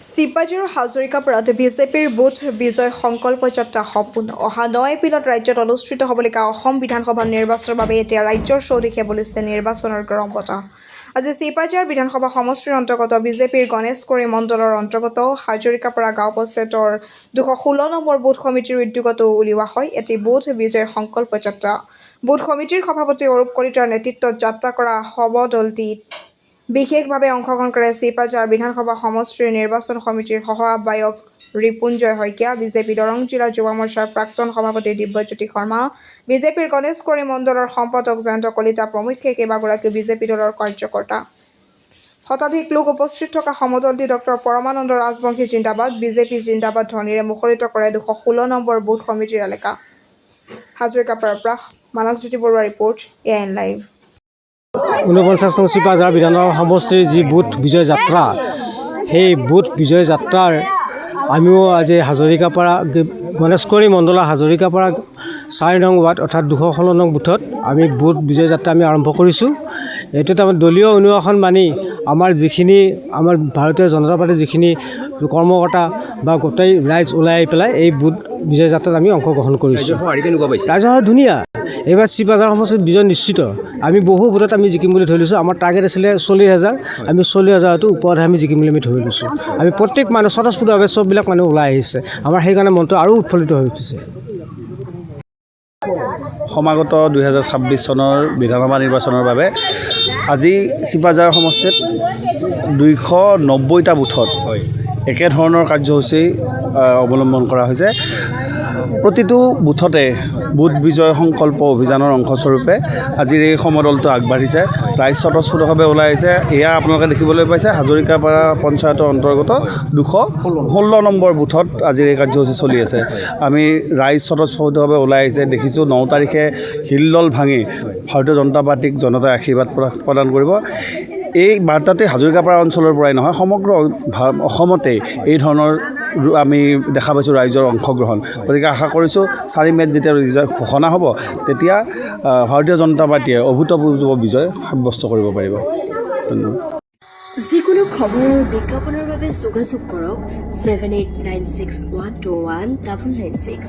শিৱবাজীৰ হাজৰিকাপুৰত বিজেপিৰ বুথ বিজয় সংকল্প যাত্ৰা সম্পূৰ্ণ। অহা ৯ এপ্ৰিলত ৰাজ্যত অনুষ্ঠিত হ'বলগীয়া অসম বিধানসভা নিৰ্বাচনৰ বাবে এতিয়া ৰাজ্যৰ চৌদিশে বলিছে নিৰ্বাচনৰ গৰম বতাহ। আজি শিৱবাজীৰ বিধানসভা সমষ্টিৰ অন্তৰ্গত বিজেপিৰ গণেশগুৰি মণ্ডলৰ অন্তৰ্গত হাজৰিকাপুৰা গাঁও পঞ্চায়তৰ ২১৬ নম্বৰ বুথ সমিতিৰ উদ্যোগতো উলিওৱা হয় এটি বুথ বিজয় সংকল্প যাত্ৰা। বুথ সমিতিৰ সভাপতি অৰূপ কলিতাৰ নেতৃত্বত যাত্ৰা কৰা হ'ব দলটিত বিশেষভাৱে অংশগ্ৰহণ কৰে শিৱবাজাৰ বিধানসভা সমষ্টিৰ নিৰ্বাচন সমিতিৰ সহ আহ্বায়ক ৰিপুঞ্জয় শইকীয়া, বিজেপি দৰং জিলা যুৱ মৰ্চাৰ প্ৰাক্তন সভাপতি দিব্যজ্যোতি শৰ্মা, বিজেপিৰ গণেশগুৰি মণ্ডলৰ সম্পাদক জয়ন্ত কলিতা প্ৰমুখ্যে কেইবাগৰাকীও বিজেপি দলৰ কাৰ্যকৰ্তা। শতাধিক লোক উপস্থিত থকা সমদলটি ডক্টৰ পৰমানন্দ ৰাজবংশী জিন্দাবাদ, বিজেপি জিন্দাবাদ ধ্বনিৰে মুখৰিত কৰে ২১৬ নম্বৰ বুথ সমিতিৰ এলেকা। হাজৰিকাপুৰৰ পৰা মানৱজ্যোতি বৰুৱাৰ ৰিপৰ্ট, AN লাইভ। ৪৯ নং শিৱবাজাৰ বিধানসভা সমষ্টিৰ যি বুথ বিজয় যাত্ৰা, সেই বুথ বিজয় যাত্ৰাৰ আমিও আজি হাজৰিকাপাৰা গণেশগুৰি মণ্ডলৰ হাজৰিকাপাৰা ৪ নং ৱাৰ্ড অৰ্থাৎ ২১৬ নং বুথত আমি বুথ বিজয় যাত্ৰা আমি আৰম্ভ কৰিছোঁ। এইটোত আমাৰ দলীয় অনুশাসন মানি আমাৰ ভাৰতীয় জনতা পাৰ্টীৰ যিখিনি কৰ্মকৰ্তা বা গোটেই ৰাইজ ওলাই আহি পেলাই এই বুথ বিজয় যাত্ৰাত আমি অংশগ্ৰহণ কৰিছোঁ। ৰাইজৰ ধুনীয়া। এইবাৰ শিৱবাজাৰ সমষ্টিত বিজয় নিশ্চিত। আমি বহু ভোটত আমি জিকিম বুলি ধৰি লৈছোঁ। আমাৰ টাৰ্গেট আছিলে ৪০,০০০, আমি ৪০,০০০টো ওপৰতহে আমি জিকিম বুলি আমি ধৰি লৈছোঁ। আমি প্ৰত্যেক মানুহ স্বতঃস্ফূৰ্তভাৱে চববিলাক মানুহ ওলাই আহিছে। আমাৰ সেইকাৰণে মনটো আৰু উৎফুল্লিত হৈ উঠিছে। সমাগত ২০২৬ চনৰ বিধানসভা নিৰ্বাচনৰ বাবে আজি শিৱবাজাৰ সমষ্টিত ২৯০টা বুথত একেধৰণৰ কাৰ্যসূচী অৱলম্বন কৰা হৈছে। প্ৰতিটো বুথতে বুথ বিজয় সংকল্প অভিযানৰ অংশস্বৰূপে আজিৰ এই সমদলটো আগবাঢ়িছে। ৰাইজ স্বতঃস্ফূৰ্তভাৱে ওলাই আহিছে। এয়া আপোনালোকে দেখিবলৈ পাইছে হাজৰিকাপাৰা পঞ্চায়তৰ অন্তৰ্গত ২১৬ নম্বৰ বুথত আজিৰ এই কাৰ্যসূচী চলি আছে। আমি ৰাইজ স্বতঃস্ফূৰ্তভাৱে ওলাই আহিছে। দেখিছোঁ ৯ তাৰিখে শিলদল ভাঙি ভাৰতীয় জনতা পাৰ্টীক জনতাই আশীৰ্বাদ প্ৰদান কৰিব। এই বাৰ্তাতে হাজৰিকাপাৰা অঞ্চলৰ পৰাই নহয়, সমগ্ৰ অসমতেই এই ধৰণৰ আমি দেখা পাইছোঁ ৰাইজৰ অংশগ্ৰহণ। গতিকে আশা কৰিছোঁ ৪ মে'ত যেতিয়া ৰিজাল্ট ঘোষণা হ'ব তেতিয়া ভাৰতীয় জনতা পাৰ্টীয়ে অভূতপূৰ্ব বিজয় সাব্যস্ত কৰিব পাৰিব। ধন্যবাদ। যিকোনো খবৰ আৰু বিজ্ঞাপনৰ বাবে যোগাযোগ কৰক 7896121996।